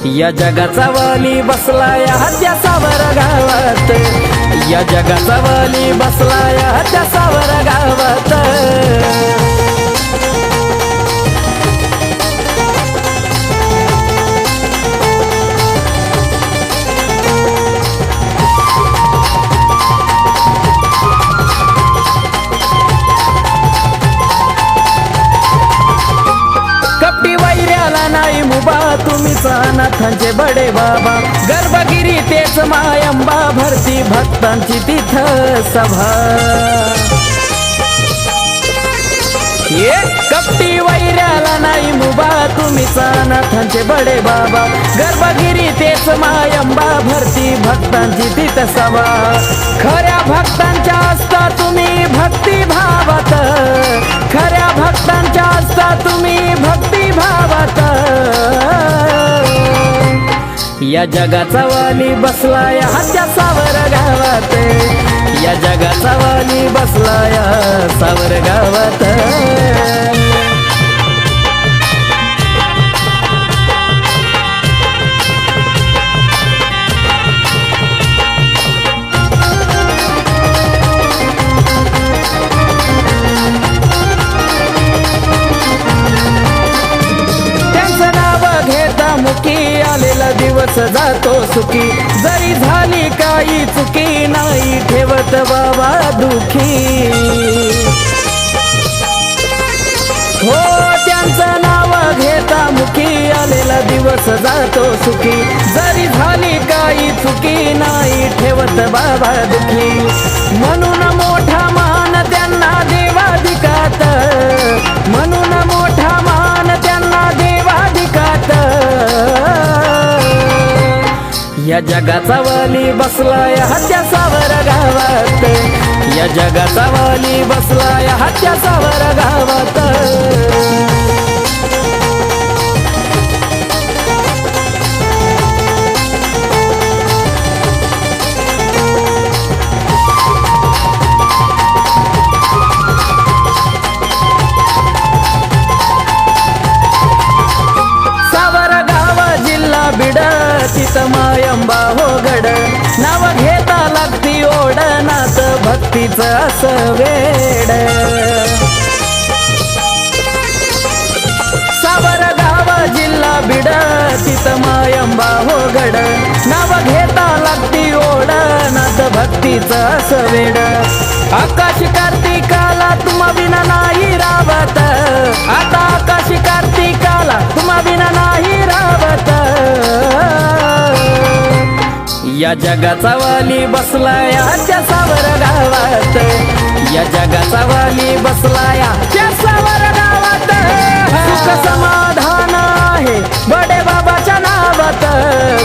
या जगाचा वाली बसला या हत्यासावर गावात, या जगाचा वाली बसला या हत्यासावर गावात। कपटी वैऱ्याला नाही मुबा, तुम्हीच अनाथांचे बडे बाबा। गर्भगिरी तेच मायंबा, भरती भक्तांची तिथं सभा। ये कपटी वैऱ्याला नाही मुबा, तुम्हीच अनाथांचे बडे बाबा। गर्भगिरी तेच मायंबा, भरती भक्तांची तिथं सभा। खऱ्या भक्तांच्या असता तुम्ही भक्ती भावात, खऱ्या भक्तांच्या असता तुम्ही भक्ती भावात। या जगाचा वाली बसला या हत्यासावर गावात, या जगाचा वाली बसला या सावर गावात। मुकी आलेला दिवस जातो सुखी, जरी झाली काही चुकी नाही ठेवत बाबा दुखी। हो त्यांचं नाव घेता मुखी आलेला दिवस जातो सुखी, जरी झाली काही चुकी नाही ठेवत बाबा दुखी। म्हणून मोठा मान त्यांना देवाधिकात, म्हणून मोठा मान त्यांना देवाधिकात। या जगाचा वाली बसला या हत्यासावर गावात, या जगाचा वाली बसला या हत्यासावर गावात। तिथं मायंबा हो गड, नाव घेता लागती ओढ, नात भक्तीच असं वेड। सावरगाव जिल्हा बीड, तिथं मायंबा हो गड, नाव घेता लागती ओढ, नात भक्तीच असं वेड। आकाश कार्तिकाला तुम्हा विना नाही रावत, आता आकाश कार्तिकाला तुम्हा विना नाही रावत। या जगाचा वाली बसला या हत्यासावर गावात, या जगाचा वाली बसला या हत्यासावर गावात। सुख समाधान आहे बडे बाबाच्या नावात,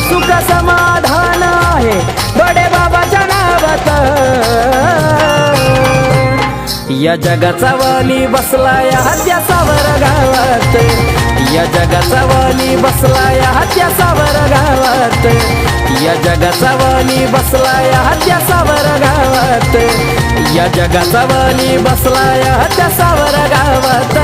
सुख समाधान आहे बडे बाबाच्या नावात। या जगाचा वाली बसला या हत्यासावर गावात, या जगाचा वाली बसला या हत्यासावर गावात, या जगाचा वाली बसला या हत्यासावर गावात, या जगाचा वाली बसला या हत्यासावर गावात।